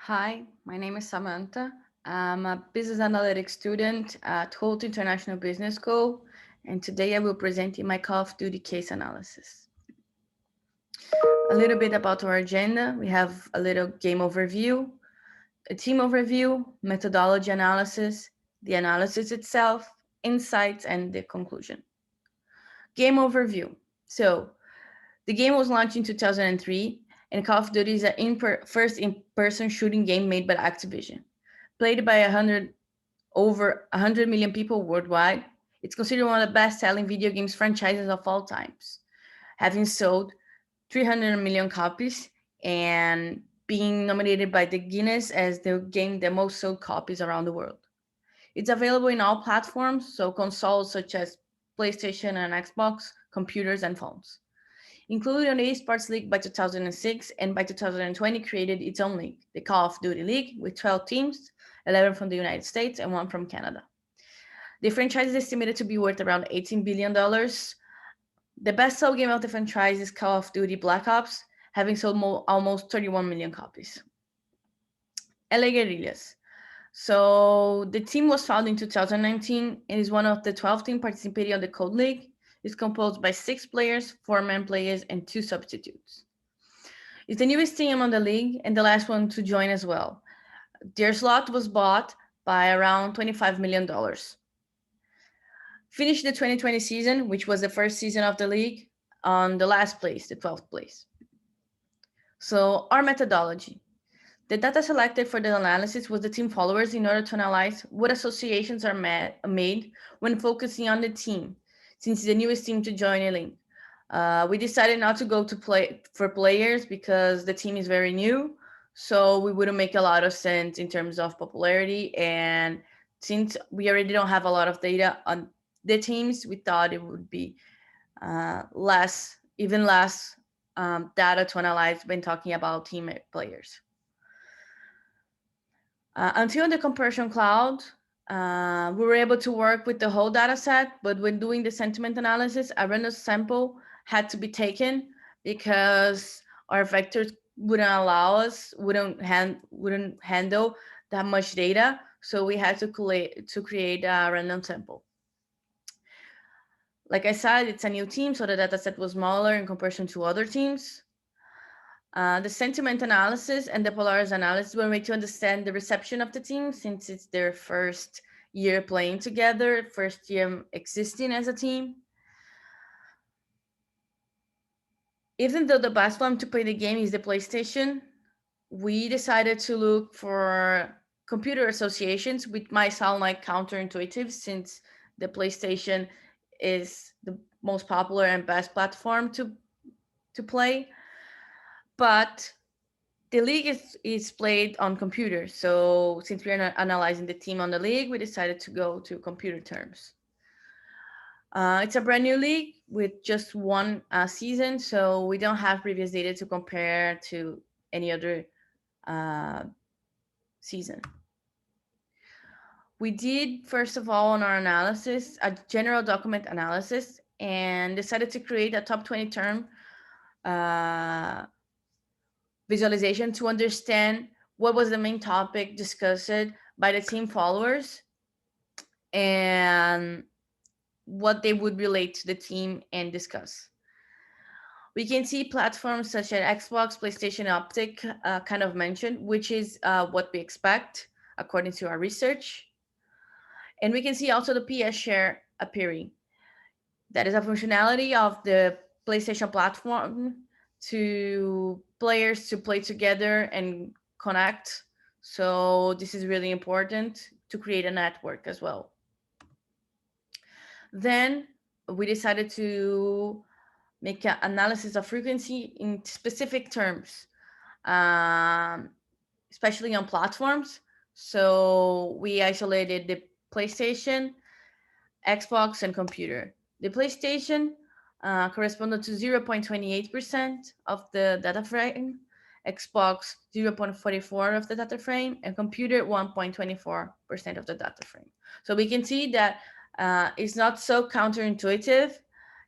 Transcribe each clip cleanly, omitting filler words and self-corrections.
Hi, my name is Samantha. I'm a business analytics student at Holt International Business School, and today I will present you my Call of Duty case analysis. A little bit about our agenda. We have a little game overview, a team overview, methodology analysis, the analysis itself, insights, and the conclusion. Game overview. So, the game was launched in 2003, and Call of Duty is the first in-person shooting game made by Activision. Played by over 100 million people worldwide, it's considered one of the best-selling video games franchises of all times, having sold 300 million copies and being nominated by the Guinness as the game that most sold copies around the world. It's available in all platforms, so consoles such as PlayStation and Xbox, computers and phones. Included on the Esports League by 2006, and by 2020 created its own league, the Call of Duty League, with 12 teams, 11 from the United States and one from Canada. The franchise is estimated to be worth around $18 billion. The best-sold game of the franchise is Call of Duty Black Ops, having sold almost 31 million copies. LA Guerrillas. So the team was founded in 2019 and is one of the 12 teams participating on the COD League. It's composed by 6 players, 4 main players, and 2 substitutes. It's the newest team on the league and the last one to join as well. Their slot was bought by around $25 million. Finished the 2020 season, which was the first season of the league, on the last place, the 12th place. So our methodology. The data selected for the analysis was the team followers in order to analyze what associations are made when focusing on the team, since it's the newest team to join a league. We decided not to go to play for players because the team is very new, so we wouldn't make a lot of sense in terms of popularity. And since we already don't have a lot of data on the teams, we thought it would be even less data to analyze when talking about team players. Until the compression cloud, we were able to work with the whole data set, but when doing the sentiment analysis, a random sample had to be taken because our vectors wouldn't handle that much data. So we had to create a random sample. Like I said, it's a new team, so the data set was smaller in comparison to other teams. The sentiment analysis and the polaris analysis were made to understand the reception of the team, since it's their first year playing together, first year existing as a team. Even though the best one to play the game is the PlayStation, we decided to look for computer associations, which might sound like counterintuitive since the PlayStation is the most popular and best platform to play. But the league is played on computers. So since we are not analyzing the team on the league, we decided to go to computer terms. It's a brand new league with just one season, so we don't have previous data to compare to any other season. We did, first of all, on our analysis, a general document analysis, and decided to create a top 20 term visualization to understand what was the main topic discussed by the team followers and what they would relate to the team and discuss. We can see platforms such as Xbox, PlayStation, Optic kind of mentioned, which is what we expect according to our research. And we can see also the PS share appearing. That is a functionality of the PlayStation platform to players to play together and connect. So this is really important to create a network as well. Then we decided to make an analysis of frequency in specific terms, especially on platforms. So we isolated the PlayStation, Xbox, and computer. The PlayStation corresponded to 0.28% of the data frame, Xbox 0.44 of the data frame, and computer 1.24% of the data frame. So we can see that it's not so counterintuitive,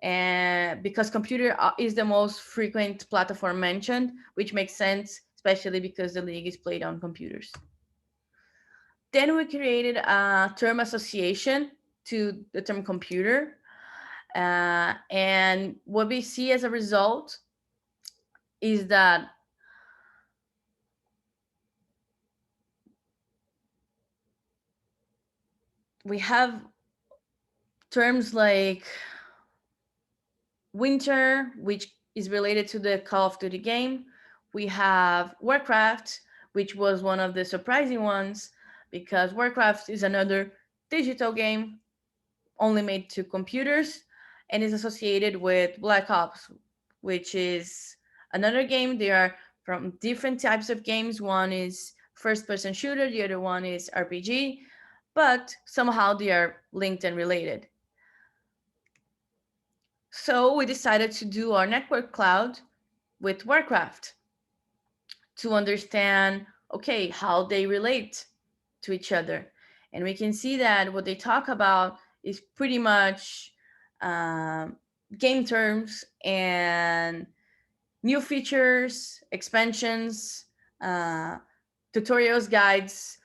and because computer is the most frequent platform mentioned, which makes sense, especially because the league is played on computers. Then we created a term association to the term computer. And what we see as a result is that we have terms like winter, which is related to the Call of Duty game. We have Warcraft, which was one of the surprising ones because Warcraft is another digital game only made to computers and is associated with Black Ops, which is another game. They are from different types of games. One is first person shooter, the other one is RPG, but somehow they are linked and related. So we decided to do our network cloud with Warcraft to understand, okay, how they relate to each other. And we can see that what they talk about is pretty much um, game terms and new features, expansions, uh, tutorials, guides,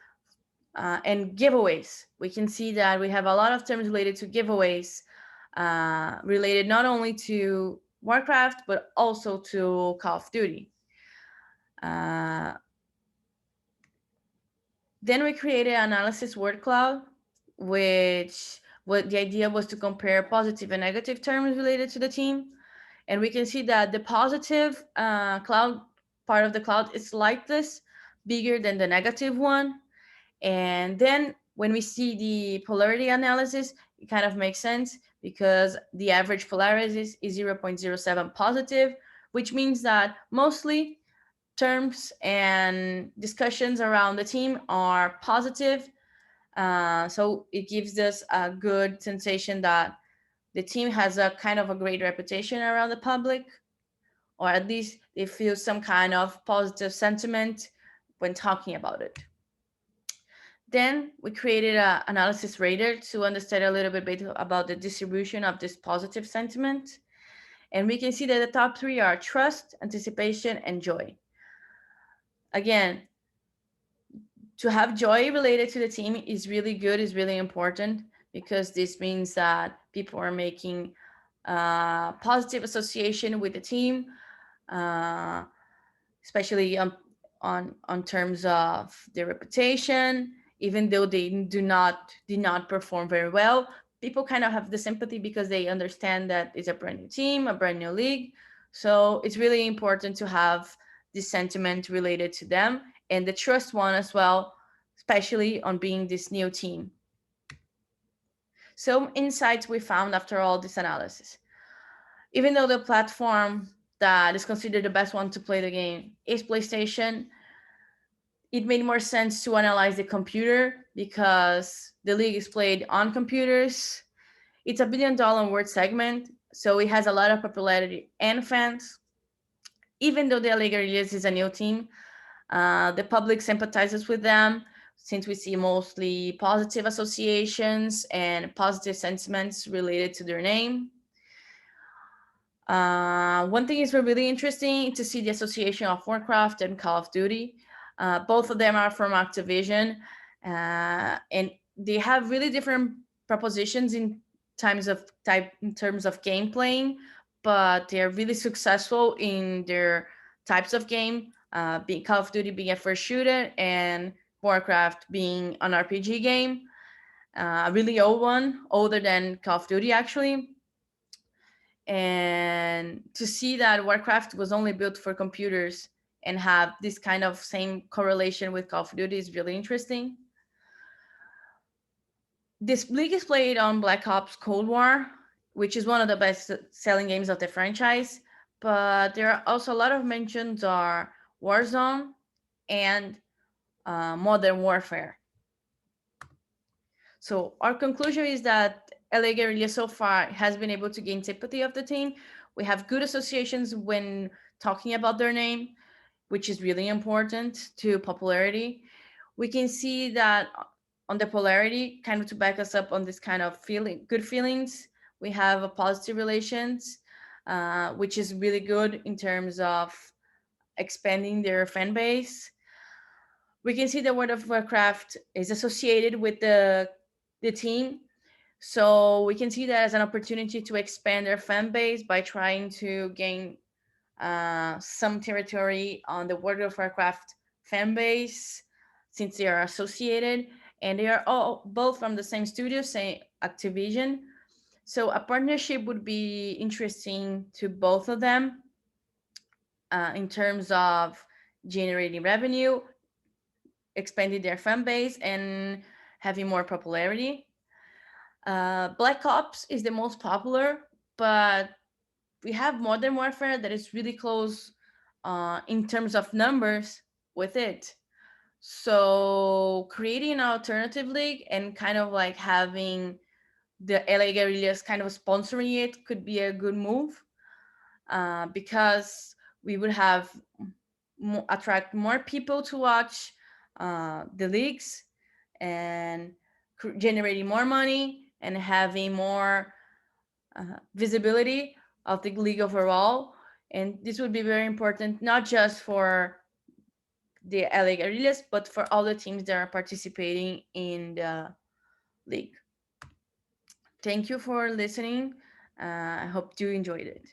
and giveaways. We can see that we have a lot of terms related to giveaways, related not only to Warcraft, but also to Call of Duty. Uh, then we created an analysis word cloud, which what the idea was to compare positive and negative terms related to the team. And we can see that the positive cloud part of the cloud is like this, bigger than the negative one. And then when we see the polarity analysis, it kind of makes sense because the average polarity is 0.07 positive, which means that mostly terms and discussions around the team are positive. So it gives us a good sensation that the team has a kind of a great reputation around the public, or at least they feel some kind of positive sentiment when talking about it. Then we created an analysis radar to understand a little bit about the distribution of this positive sentiment. And we can see that the top three are trust, anticipation, and joy. Again, to have joy related to the team is really good, is really important, because this means that people are making positive association with the team, uh, especially on terms of their reputation. Even though they did not perform very well, people kind of have the sympathy because they understand that it's a brand new team, a brand new league. So it's really important to have this sentiment related to them, and the trust one as well, especially on being this new team. So insights we found after all this analysis. Even though the platform that is considered the best one to play the game is PlayStation, it made more sense to analyze the computer because the league is played on computers. It's $1 billion word segment, so it has a lot of popularity and fans. Even though the LA Guerrillas is a new team, the public sympathizes with them since we see mostly positive associations and positive sentiments related to their name. One thing is really interesting to see the association of Warcraft and Call of Duty. Both of them are from Activision, and they have really different propositions in terms of game playing, but they are really successful in their types of game. Being Call of Duty being a first shooter and Warcraft being an RPG game, a really old one, older than Call of Duty actually. And to see that Warcraft was only built for computers and have this kind of same correlation with Call of Duty is really interesting. This league is played on Black Ops Cold War, which is one of the best selling games of the franchise. But there are also a lot of mentions are Warzone and Modern Warfare. So our conclusion is that LA Guerrilla so far has been able to gain sympathy of the team. We have good associations when talking about their name, which is really important to popularity. We can see that on the polarity, kind of to back us up on this kind of good feelings, we have a positive relations, which is really good in terms of expanding their fan base. We can see that World of Warcraft is associated with the team, so we can see that as an opportunity to expand their fan base by trying to gain some territory on the World of Warcraft fan base, since they are associated and they are all both from the same studio, same Activision. So a partnership would be interesting to both of them in terms of generating revenue, expanding their fan base, and having more popularity. Black Ops is the most popular, but we have Modern Warfare that is really close in terms of numbers with it. So creating an alternative league and kind of like having the LA Guerrillas kind of sponsoring it could be a good move, because we would have attract more people to watch the leagues, and generating more money and having more visibility of the league overall. And this would be very important, not just for the LA Guerrillas, but for all the teams that are participating in the league. Thank you for listening. I hope you enjoyed it.